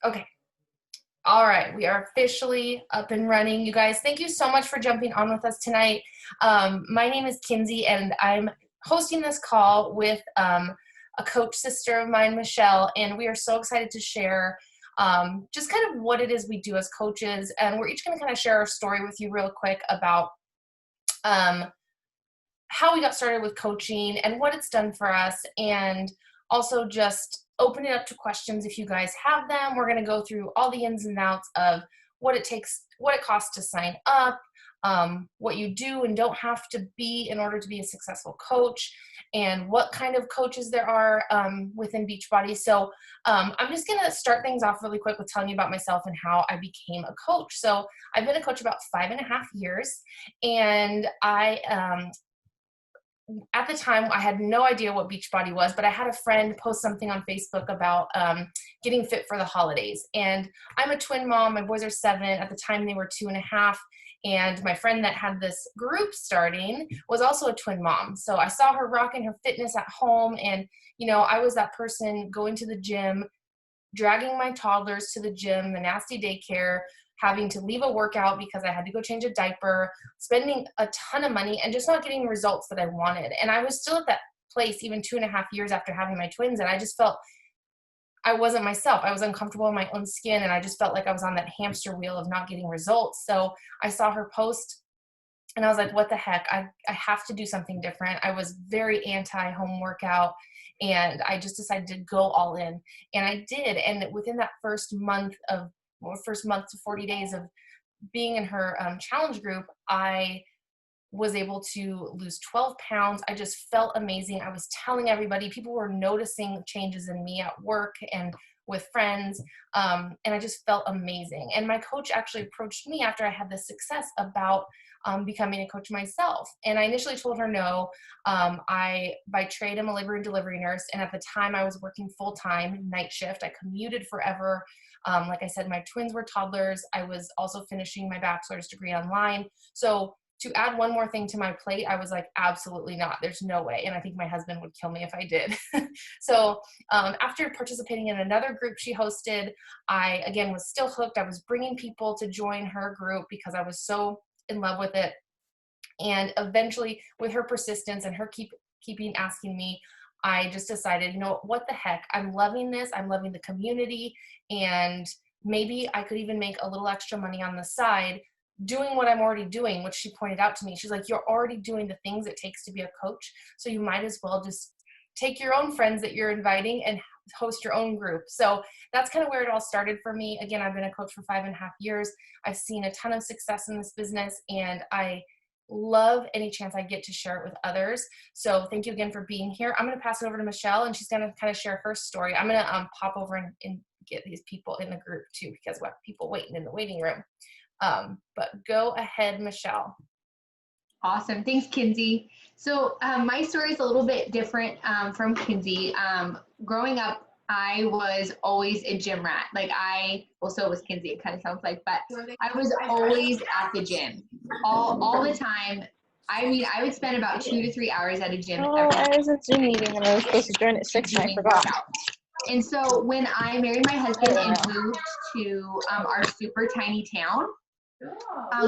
Okay. All right. We are officially up and running. You guys, thank you so much for jumping on with us tonight. My name is Kinsey, and I'm hosting this call with a coach sister of mine, Michelle, and we are so excited to share just kind of what it is we do as coaches. And we're each going to kind of share our story with you real quick about how we got started with coaching and what it's done for us, and also just open it up to questions if you guys have them. We're going to go through all the ins and outs of what it takes, what it costs to sign up, what you do and don't have to be in order to be a successful coach, and what kind of coaches there are within Beachbody. So I'm just going to start things off really quick with telling you about myself and how I became a coach. So I've been a coach about 5.5 years, and at the time, I had no idea what Beachbody was, but I had a friend post something on Facebook about getting fit for the holidays. And I'm a twin mom. My boys are 7. At the time, they were 2.5. And my friend that had this group starting was also a twin mom. So I saw her rocking her fitness at home. And, you know, I was that person going to the gym, dragging my toddlers to the gym, the nasty daycare, having to leave a workout because I had to go change a diaper, spending a ton of money and just not getting the results that I wanted. And I was still at that place even 2.5 years after having my twins. And I just felt I wasn't myself. I was uncomfortable in my own skin. And I just felt like I was on that hamster wheel of not getting results. So I saw her post and I was like, what the heck? I have to do something different. I was very anti-home workout, and I just decided to go all in. And I did. And within that first month to 40 days of being in her challenge group, I was able to lose 12 pounds. I just felt amazing. I was telling everybody, people were noticing changes in me at work and with friends. And I just felt amazing. And my coach actually approached me after I had this success about becoming a coach myself. And I initially told her no. By trade, I'm a labor and delivery nurse. And at the time I was working full-time night shift. I commuted forever. Like I said, my twins were toddlers. I was also finishing my bachelor's degree online. So to add one more thing to my plate, I was like, absolutely not. There's no way. And I think my husband would kill me if I did. So after participating in another group she hosted, I, again, was still hooked. I was bringing people to join her group because I was so in love with it. And eventually, with her persistence and her keeping asking me, I just decided, you know, what the heck? I'm loving this. I'm loving the community. And maybe I could even make a little extra money on the side doing what I'm already doing, which she pointed out to me. She's like, you're already doing the things it takes to be a coach. So you might as well just take your own friends that you're inviting and host your own group. So that's kind of where it all started for me. Again, I've been a coach for 5.5 years. I've seen a ton of success in this business, and I love any chance I get to share it with others. So thank you again for being here. I'm going to pass it over to Michelle, and she's going to kind of share her story. I'm going to pop over and get these people in the group too, because we have people waiting in the waiting room. But go ahead, Michelle. Awesome. Thanks, Kinsey. So my story is a little bit different from Kinsey. Growing up, I was always a gym rat. So was Kinsey, it kind of sounds like, but I was always at the gym all the time. I mean, I would spend about 2 to 3 hours at a gym. I was at Zoom meeting and I was supposed to join at 6 and I forgot. And so when I married my husband and moved to our super tiny town,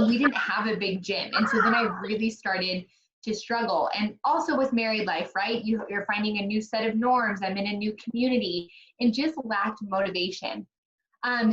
we didn't have a big gym. And so then I really started to struggle. And also with married life, right? You're finding a new set of norms. I'm in a new community and just lacked motivation.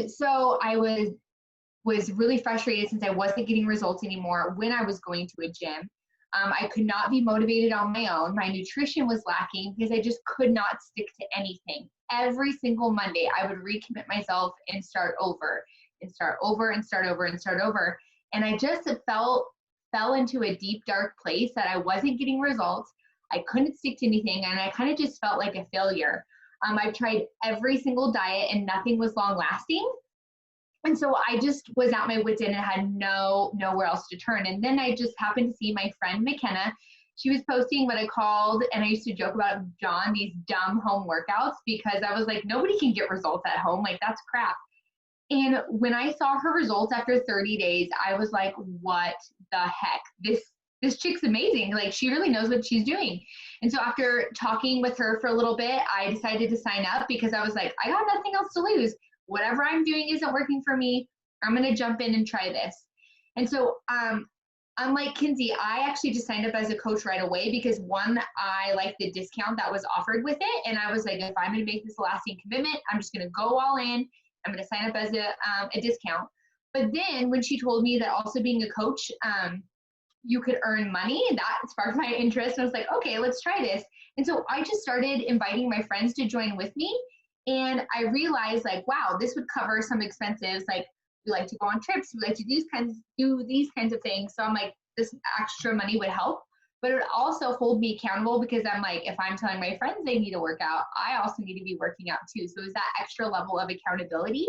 So I was really frustrated since I wasn't getting results anymore when I was going to a gym. I could not be motivated on my own. My nutrition was lacking because I just could not stick to anything. Every single Monday, I would recommit myself and start over and start over and start over and start over. And I just fell into a deep, dark place that I wasn't getting results. I couldn't stick to anything, and I kind of just felt like a failure. I've tried every single diet and nothing was long lasting. And so I just was at my wit's end and had nowhere else to turn. And then I just happened to see my friend McKenna. She was posting what I called, and I used to joke about John, these dumb home workouts, because I was like, nobody can get results at home. Like, that's crap. And when I saw her results after 30 days, I was like, what the heck? This chick's amazing. Like, she really knows what she's doing. And so after talking with her for a little bit, I decided to sign up because I was like, I got nothing else to lose. whatever I'm doing isn't working for me. I'm going to jump in and try this. And so, unlike Kinsey, I actually just signed up as a coach right away because one, I liked the discount that was offered with it. And I was like, if I'm going to make this a lasting commitment, I'm just going to go all in. I'm going to sign up as a discount. But then when she told me that also being a coach, you could earn money, that sparked my interest. I was like, okay, let's try this. And so I just started inviting my friends to join with me. And I realized like, wow, this would cover some expenses. Like we like to go on trips. We like to do these kinds of things. So I'm like, this extra money would help, but it would also hold me accountable because I'm like, if I'm telling my friends they need to work out, I also need to be working out too. So it's that extra level of accountability.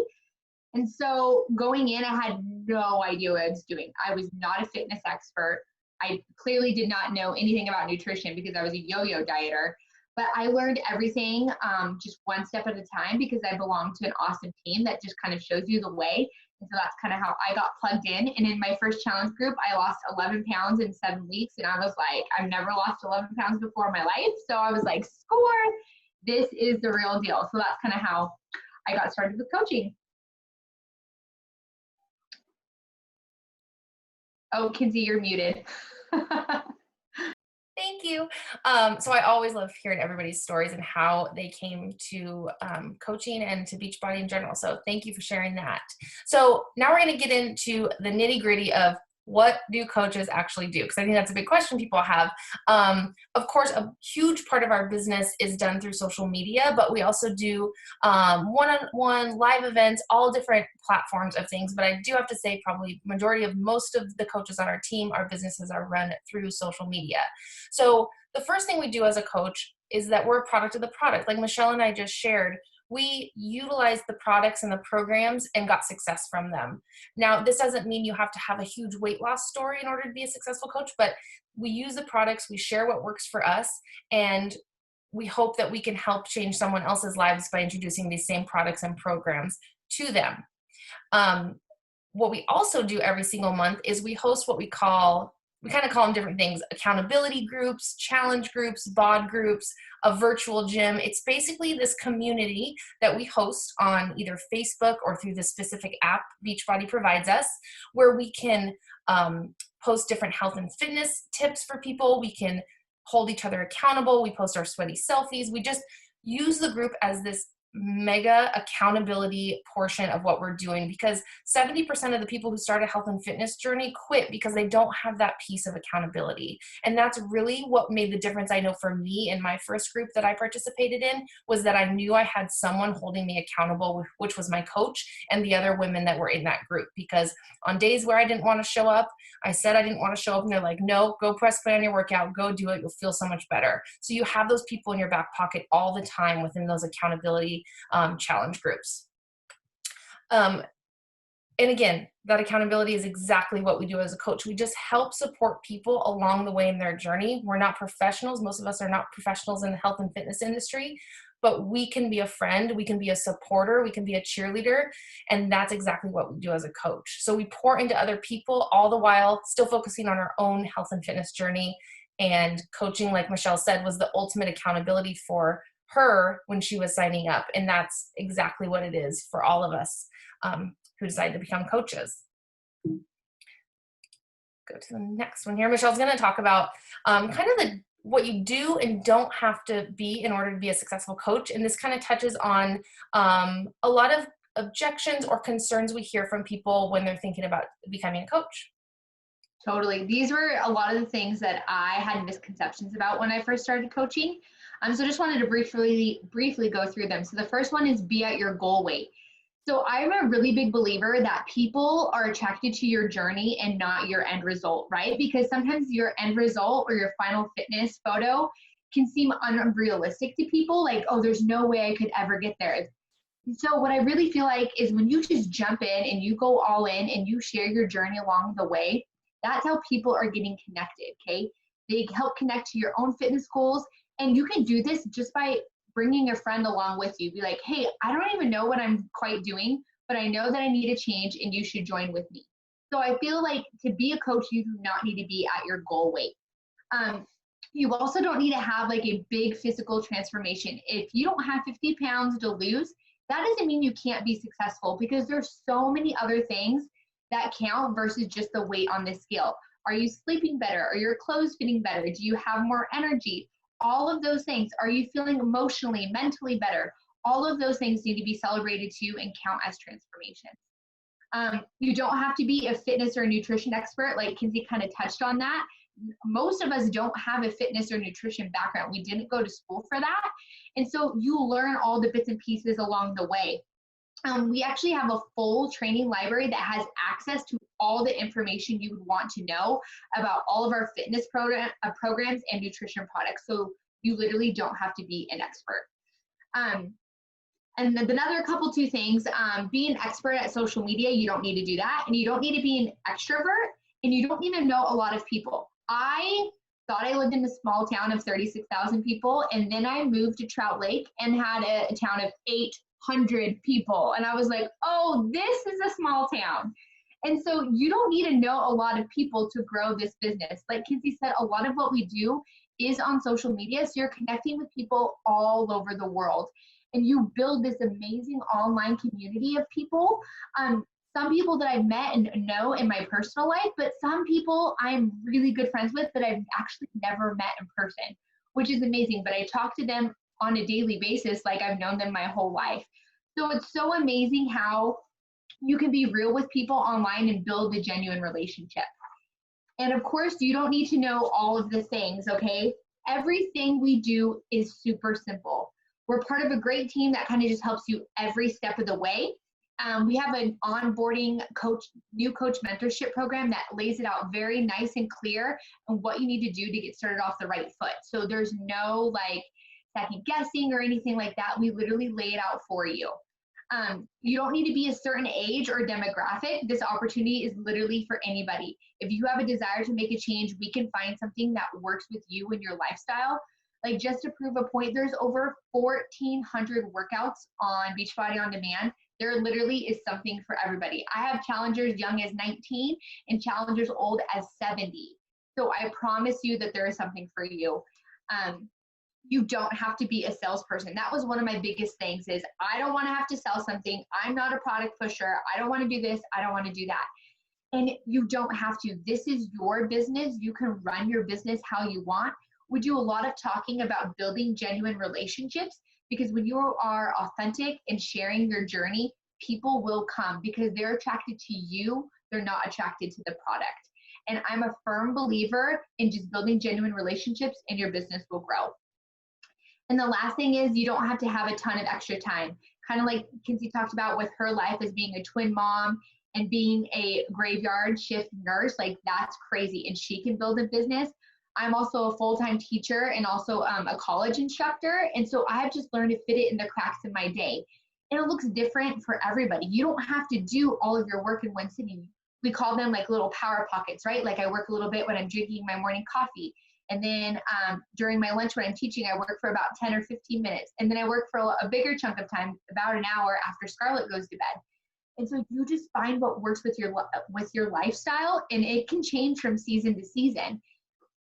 And so going in, I had no idea what I was doing. I was not a fitness expert. I clearly did not know anything about nutrition because I was a yo-yo dieter, but I learned everything just one step at a time because I belong to an awesome team that just kind of shows you the way. And so that's kind of how I got plugged in. And in my first challenge group, I lost 11 pounds in 7 weeks. And I was like, I've never lost 11 pounds before in my life. So I was like, score, this is the real deal. So that's kind of how I got started with coaching. Oh, Kinsey, you're muted. Thank you. So I always love hearing everybody's stories and how they came to coaching and to Beachbody in general. So thank you for sharing that. So now we're going to get into the nitty gritty of what do coaches actually do? Because I think that's a big question people have. Of course, a huge part of our business is done through social media, but we also do one-on-one live events, all different platforms of things. But I do have to say probably majority of most of the coaches on our team, our businesses are run through social media. So the first thing we do as a coach is that we're a product of the product. Like Michelle and I just shared, we utilized the products and the programs and got success from them. Now, this doesn't mean you have to have a huge weight loss story in order to be a successful coach, but we use the products, we share what works for us, and we hope that we can help change someone else's lives by introducing these same products and programs to them. What we also do every single month is we host what we kind of call them different things: accountability groups, challenge groups, bod groups, a virtual gym. It's basically this community that we host on either Facebook or through the specific app Beachbody provides us, where we can post different health and fitness tips for people. We can hold each other accountable. We post our sweaty selfies. We just use the group as this mega accountability portion of what we're doing, because 70% of the people who start a health and fitness journey quit because they don't have that piece of accountability. And that's really what made the difference. I know for me in my first group that I participated in was that I knew I had someone holding me accountable, which was my coach and the other women that were in that group. Because on days where I didn't want to show up, I said I didn't want to show up, and they're like, no, go press play on your workout, go do it, you'll feel so much better. So you have those people in your back pocket all the time within those accountability challenge groups. And again, that accountability is exactly what we do as a coach. We just help support people along the way in their journey. We're not professionals. Most of us are not professionals in the health and fitness industry, but we can be a friend, we can be a supporter, we can be a cheerleader, and that's exactly what we do as a coach. So we pour into other people, all the while still focusing on our own health and fitness journey. And coaching, like Michelle said, was the ultimate accountability for her when she was signing up. And that's exactly what it is for all of us who decide to become coaches. Go to the next one here. Michelle's going to talk about kind of what you do and don't have to be in order to be a successful coach. And this kind of touches on a lot of objections or concerns we hear from people when they're thinking about becoming a coach. Totally. These were a lot of the things that I had misconceptions about when I first started coaching. So just wanted to briefly go through them. So the first one is be at your goal weight. So I'm a really big believer that people are attracted to your journey and not your end result, right? Because sometimes your end result or your final fitness photo can seem unrealistic to people. Like, oh, there's no way I could ever get there. So what I really feel like is when you just jump in and you go all in and you share your journey along the way, that's how people are getting connected, okay? They help connect to your own fitness goals. And you can do this just by bringing a friend along with you. Be like, hey, I don't even know what I'm quite doing, but I know that I need a change and you should join with me. So I feel like to be a coach, you do not need to be at your goal weight. You also don't need to have like a big physical transformation. If you don't have 50 pounds to lose, that doesn't mean you can't be successful, because there's so many other things that count versus just the weight on the scale. Are you sleeping better? Are your clothes fitting better? Do you have more energy? All of those things. Are you feeling emotionally, mentally better? All of those things need to be celebrated too and count as transformations. You don't have to be a fitness or nutrition expert, like Kinsey kind of touched on that. Most of us don't have a fitness or nutrition background. We didn't go to school for that. And so you learn all the bits and pieces along the way. We actually have a full training library that has access to all the information you would want to know about all of our fitness programs and nutrition products. So you literally don't have to be an expert. And another couple two things, be an expert at social media, you don't need to do that. And you don't need to be an extrovert, and you don't need to know a lot of people. I thought I lived in a small town of 36,000 people, and then I moved to Trout Lake and had a town of 800 people. And I was like, oh, this is a small town. And so you don't need to know a lot of people to grow this business. Like Kinsey said, a lot of what we do is on social media. So you're connecting with people all over the world. And you build this amazing online community of people. Some people that I've met and know in my personal life, but some people I'm really good friends with that I've actually never met in person, which is amazing. But I talk to them on a daily basis like I've known them my whole life. So it's so amazing how you can be real with people online and build a genuine relationship. And of course, you don't need to know all of the things, okay? Everything we do is super simple. We're part of a great team that kind of just helps you every step of the way. We have an onboarding new coach mentorship program that lays it out very nice and clear on what you need to do to get started off the right foot. So there's no like second guessing or anything like that. We literally lay it out for you. You don't need to be a certain age or demographic. This opportunity is literally for anybody. If you have a desire to make a change, we can find something that works with you and your lifestyle. Like just to prove a point, there's over 1,400 workouts on Beachbody On Demand. There literally is something for everybody. I have challengers young as 19 and challengers old as 70. So I promise you that there is something for you. You don't have to be a salesperson. That was one of my biggest things is I don't want to have to sell something. I'm not a product pusher. I don't want to do this. I don't want to do that. And you don't have to. This is your business. You can run your business how you want. We do a lot of talking about building genuine relationships, because when you are authentic and sharing your journey, people will come because they're attracted to you. They're not attracted to the product. And I'm a firm believer in just building genuine relationships and your business will grow. And the last thing is you don't have to have a ton of extra time. Kind of like Kinsey talked about with her life as being a twin mom and being a graveyard shift nurse, like that's crazy. And she can build a business. I'm also a full-time teacher and also a college instructor. And so I have just learned to fit it in the cracks in my day. And it looks different for everybody. You don't have to do all of your work in one sitting. We call them like little power pockets, right? Like I work a little bit when I'm drinking my morning coffee. And then during my lunch when I'm teaching, I work for about 10 or 15 minutes. And then I work for a bigger chunk of time, about an hour after Scarlett goes to bed. And so you just find what works with your lifestyle, and it can change from season to season.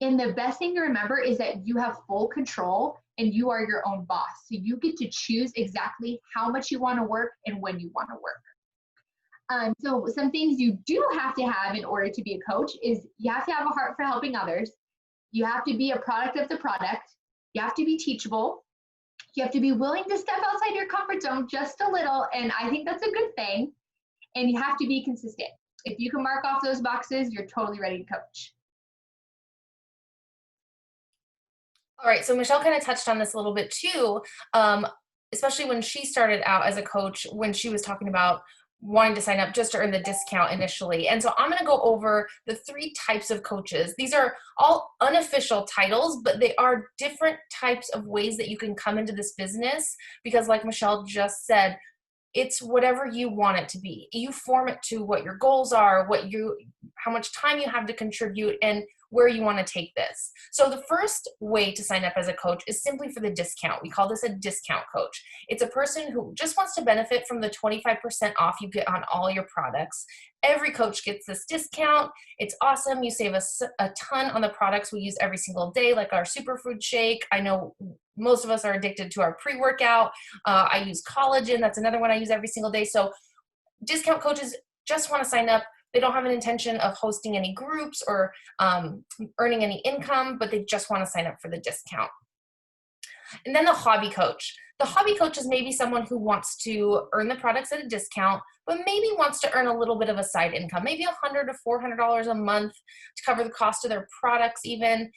And the best thing to remember is that you have full control and you are your own boss. So you get to choose exactly how much you want to work and when you want to work. So some things you do have to have in order to be a coach is you have to have a heart for helping others. You have to be a product of the product. You have to be teachable. You have to be willing to step outside your comfort zone just a little. And I think that's a good thing. And you have to be consistent. If you can mark off those boxes, you're totally ready to coach. All right, so Michelle kind of touched on this a little bit too, especially when she started out as a coach, when she was talking about wanting to sign up just to earn the discount initially. And so I'm going to go over the 3 types of coaches. These are all unofficial titles, but they are different types of ways that you can come into this business, because like Michelle just said, it's whatever you want it to be. You form it to what your goals are, how much time you have to contribute, and where you want to take this. So the first way to sign up as a coach is simply for the discount. We call this a discount coach. It's a person who just wants to benefit from the 25% off you get on all your products. Every coach gets this discount. It's awesome. You save us a ton on the products we use every single day, like our superfood shake. I know most of us are addicted to our pre-workout. I use collagen. That's another one I use every single day. So discount coaches just want to sign up. They don't have an intention of hosting any groups or earning any income, but they just want to sign up for the discount. And then the hobby coach. The hobby coach is maybe someone who wants to earn the products at a discount, but maybe wants to earn a little bit of a side income, maybe $100 to $400 a month to cover the cost of their products even.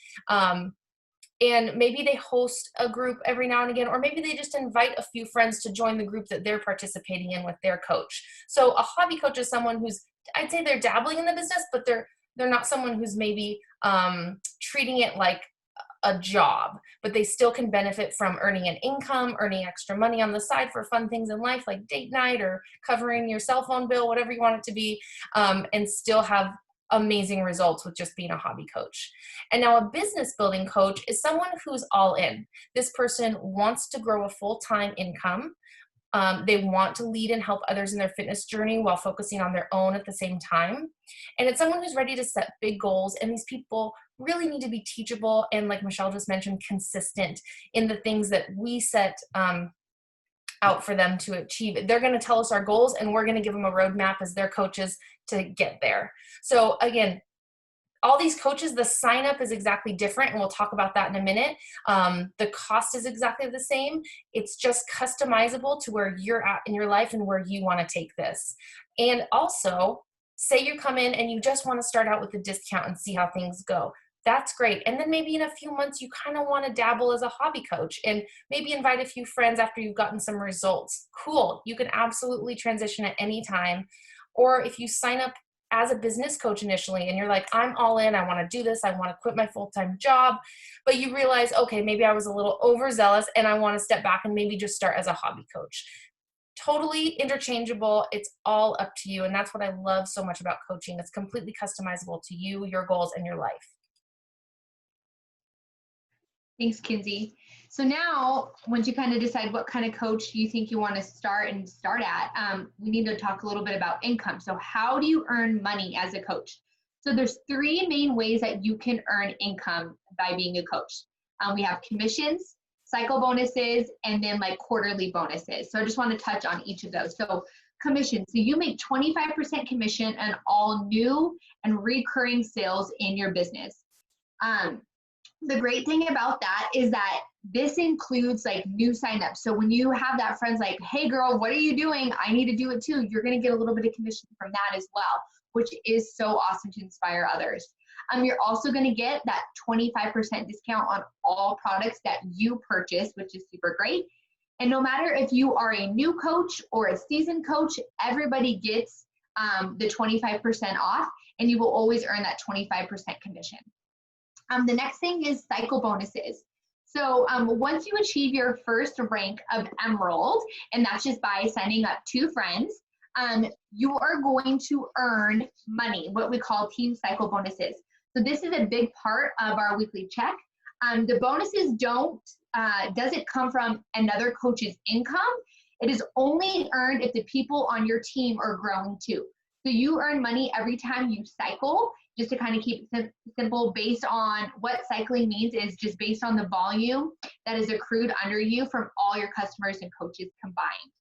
And maybe they host a group every now and again, or maybe they just invite a few friends to join the group that they're participating in with their coach. So a hobby coach is someone who's, I'd say they're dabbling in the business, but they're not someone who's maybe treating it like a job, but they still can benefit from earning an income, earning extra money on the side for fun things in life like date night or covering your cell phone bill, whatever you want it to be, and still have amazing results with just being a hobby coach. And now a business building coach is someone who's all in. This person wants to grow a full-time income. They want to lead and help others in their fitness journey while focusing on their own at the same time. And it's someone who's ready to set big goals. And these people really need to be teachable and, like Michelle just mentioned, consistent in the things that we set out for them to achieve. They're going to tell us our goals, and we're going to give them a roadmap as their coaches to get there. So again, all these coaches, the sign up is exactly different, and we'll talk about that in a minute. The cost is exactly the same. It's just customizable to where you're at in your life and where you want to take this. And also, say you come in and you just want to start out with the discount and see how things go. That's great. And then maybe in a few months, you kind of want to dabble as a hobby coach and maybe invite a few friends after you've gotten some results. Cool. You can absolutely transition at any time. Or if you sign up as a business coach initially and you're like, I'm all in, I want to do this, I want to quit my full-time job, but you realize, okay, maybe I was a little overzealous and I want to step back and maybe just start as a hobby coach. Totally interchangeable. It's all up to you. And that's what I love so much about coaching. It's completely customizable to you, your goals, and your life. Thanks, Kinsey. So now, once you kind of decide what kind of coach you think you want to start at, we need to talk a little bit about income. So how do you earn money as a coach? So there's three main ways that you can earn income by being a coach. We have commissions, cycle bonuses, and then like quarterly bonuses. So I just want to touch on each of those. So commission. So you make 25% commission on all new and recurring sales in your business. The great thing about that is that this includes like new signups. So when you have that friend's like, hey girl, what are you doing? I need to do it too. You're going to get a little bit of commission from that as well, which is so awesome to inspire others. You're also going to get that 25% discount on all products that you purchase, which is super great. And no matter if you are a new coach or a seasoned coach, everybody gets the 25% off, and you will always earn that 25% commission. The next thing is cycle bonuses. So once you achieve your first rank of Emerald, and that's just by signing up 2 friends, you are going to earn money, what we call team cycle bonuses. So this is a big part of our weekly check. The bonuses doesn't come from another coach's income. It is only earned if the people on your team are growing too. So you earn money every time you cycle, just to kind of keep it simple. Based on what cycling means is just based on the volume that is accrued under you from all your customers and coaches combined.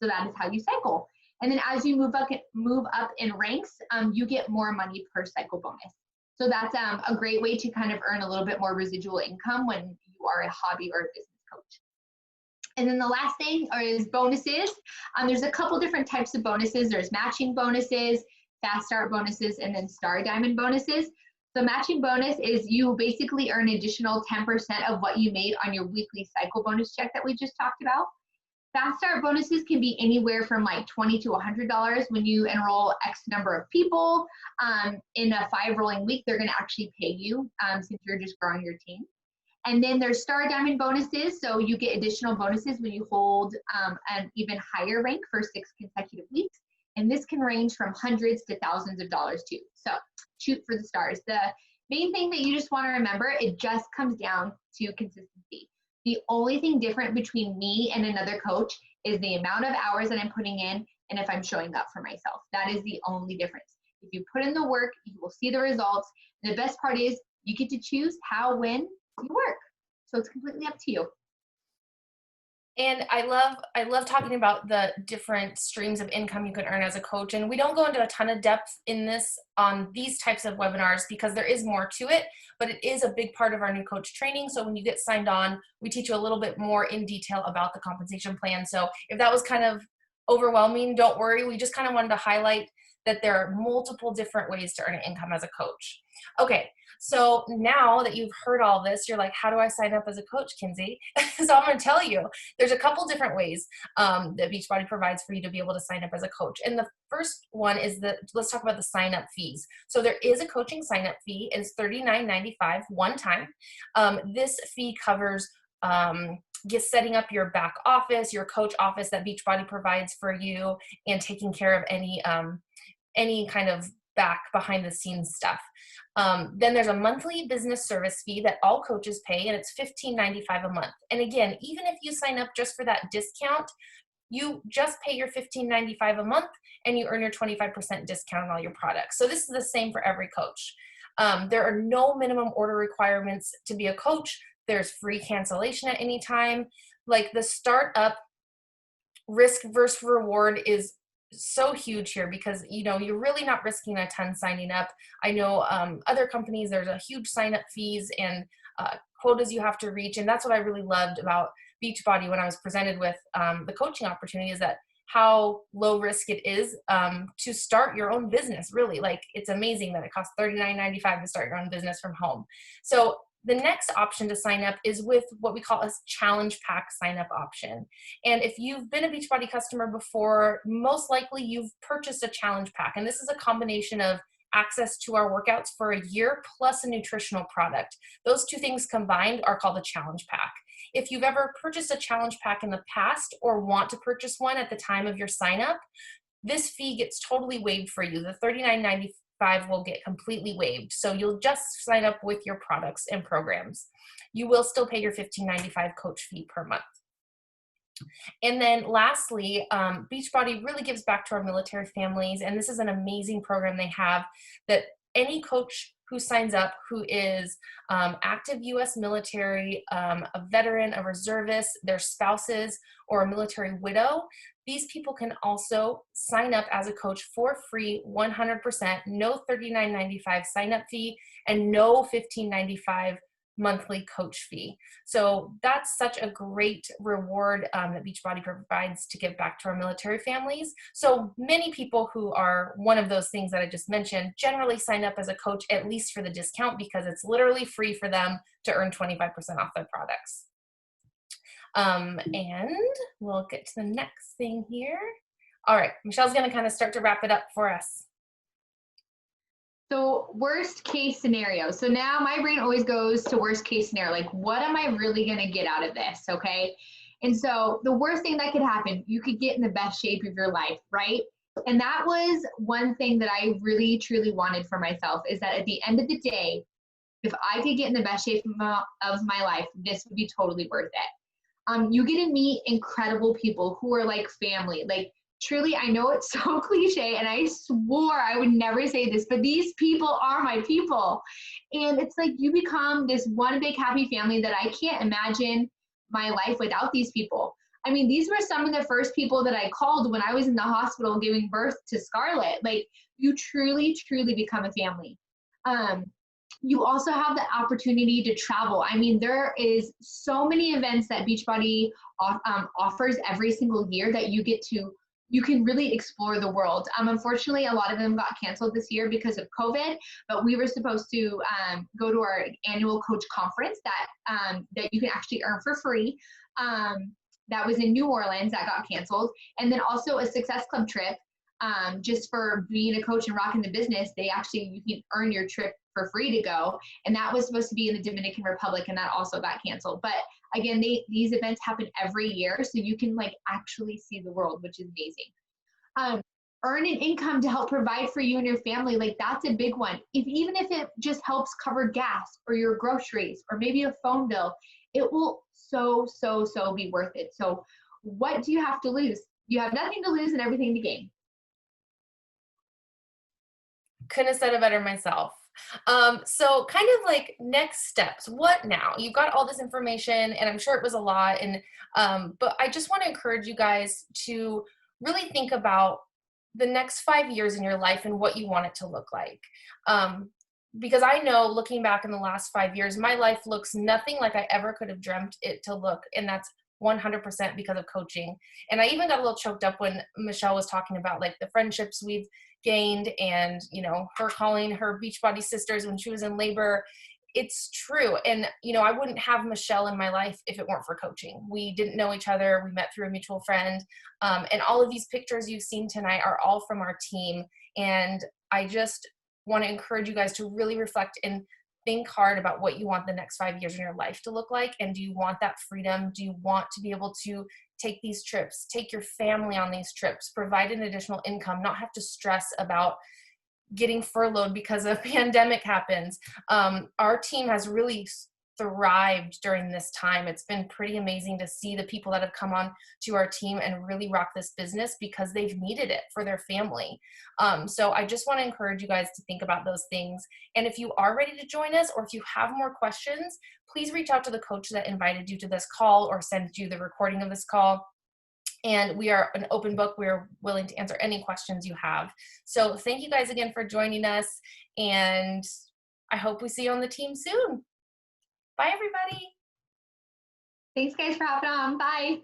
So that is how you cycle. And then as you move up in ranks, you get more money per cycle bonus. So that's a great way to kind of earn a little bit more residual income when you are a hobby or a business coach. And then the last thing is bonuses. There's a couple different types of bonuses. There's matching bonuses, fast start bonuses, and then star diamond bonuses. So matching bonus is you basically earn additional 10% of what you made on your weekly cycle bonus check that we just talked about. Fast start bonuses can be anywhere from like $20 to $100 when you enroll X number of people. In a 5 rolling week, they're going to actually pay you since you're just growing your team. And then there's star diamond bonuses. So you get additional bonuses when you hold an even higher rank for 6 consecutive weeks. And this can range from hundreds to thousands of dollars too. So shoot for the stars. The Main thing that you just want to remember, it just comes down to consistency. The only thing different between me and another coach is the amount of hours that I'm putting in and if I'm showing up for myself. That is the only difference. If you put in the work, you will see the results. And the best part is you get to choose how, when you work. So it's completely up to you. And I love talking about the different streams of income you can earn as a coach. And we don't go into a ton of depth in this on these types of webinars because there is more to it, but it is a big part of our new coach training. So when you get signed on, we teach you a little bit more in detail about the compensation plan. So if that was kind of overwhelming, don't worry. We just kind of wanted to highlight that there are multiple different ways to earn an income as a coach. Okay, so now that you've heard all this, you're like, how do I sign up as a coach, Kinsey? So I'm going to tell you, there's a couple different ways that Beachbody provides for you to be able to sign up as a coach. And the first one is let's talk about the sign up fees. So there is a coaching sign up fee. It's $39.95 one time. This fee covers just setting up your back office, your coach office that Beachbody provides for you, and taking care of any kind of behind the scenes stuff. Then there's a monthly business service fee that all coaches pay, and it's $15.95 a month. And again, even if you sign up just for that discount, you just pay your $15.95 a month and you earn your 25% discount on all your products. So this is the same for every coach. There are no minimum order requirements to be a coach. There's free cancellation at any time. Like the startup risk versus reward is so huge here because, you know, you're really not risking a ton signing up. I know other companies, there's a huge sign up fees and quotas you have to reach. And that's what I really loved about Beachbody when I was presented with the coaching opportunity, is that how low risk it is to start your own business. Really, like, it's amazing that it costs $39.95 to start your own business from home. So the next option to sign up is with what we call a challenge pack sign up option. And if you've been a Beachbody customer before, most likely you've purchased a challenge pack. And this is a combination of access to our workouts for a year plus a nutritional product. Those two things combined are called a challenge pack. If you've ever purchased a challenge pack in the past or want to purchase one at the time of your sign up, this fee gets totally waived for you. The $39.95 will get completely waived. So you'll just sign up with your products and programs. You will still pay your $15.95 coach fee per month. And then lastly, Beachbody really gives back to our military families. And this is an amazing program they have that any coach who signs up who is active U.S. military, a veteran, a reservist, their spouses, or a military widow, these people can also sign up as a coach for free, 100%, no $39.95 sign up fee, and no $15.95 monthly coach fee. So that's such a great reward that Beachbody provides to give back to our military families. So many people who are one of those things that I just mentioned generally sign up as a coach, at least for the discount, because it's literally free for them to earn 25% off their products. And we'll get to the next thing here. All right, Michelle's going to kind of start to wrap it up for us. So worst case scenario. So now my brain always goes to worst case scenario. Like, what am I really going to get out of this? Okay. And so the worst thing that could happen, you could get in the best shape of your life, right? And that was one thing that I really, truly wanted for myself, is that at the end of the day, if I could get in the best shape of my life, this would be totally worth it. You get to meet incredible people who are like family. Like, truly, I know it's so cliche, and I swore I would never say this, but these people are my people. And it's like you become this one big happy family that I can't imagine my life without these people. I mean, these were some of the first people that I called when I was in the hospital giving birth to Scarlett. Like, you truly, truly become a family. You also have the opportunity to travel. I mean, there is so many events that Beachbody offers every single year that you can really explore the world. Unfortunately, a lot of them got canceled this year because of COVID, but we were supposed to go to our annual coach conference that you can actually earn for free. That was in New Orleans, that got canceled. And then also a Success Club trip, just for being a coach and rocking the business. You can earn your trip for free to go. And that was supposed to be in the Dominican Republic, and that also got canceled. But again, these events happen every year, so you can like actually see the world, which is amazing. earn an income to help provide for you and your family, like that's a big one. Even if it just helps cover gas or your groceries or maybe a phone bill, it will so be worth it. So what do you have to lose? You have nothing to lose and everything to gain. Couldn't have said it better myself. So kind of like next steps, what now? You've got all this information and I'm sure it was a lot. And, but I just want to encourage you guys to really think about the next 5 years in your life and what you want it to look like. Because I know looking back in the last 5 years, my life looks nothing like I ever could have dreamt it to look. And that's 100% because of coaching. And I even got a little choked up when Michelle was talking about like the friendships we've gained and, you know, her calling her Beachbody sisters when she was in labor. It's true. And, you know, I wouldn't have Michelle in my life if it weren't for coaching. We didn't know each other. We met through a mutual friend. And all of these pictures you've seen tonight are all from our team. And I just want to encourage you guys to really reflect and think hard about what you want the next 5 years in your life to look like. And do you want that freedom? Do you want to be able to take these trips, take your family on these trips, provide an additional income, not have to stress about getting furloughed because a pandemic happens? Our team has really thrived during this time. It's been pretty amazing to see the people that have come on to our team and really rock this business because they've needed it for their family. So I just want to encourage you guys to think about those things. And if you are ready to join us, or if you have more questions, please reach out to the coach that invited you to this call or send you the recording of this call. And we are an open book. We're willing to answer any questions you have. So thank you guys again for joining us. And I hope we see you on the team soon. Bye, everybody. Thanks guys for hopping on. Bye.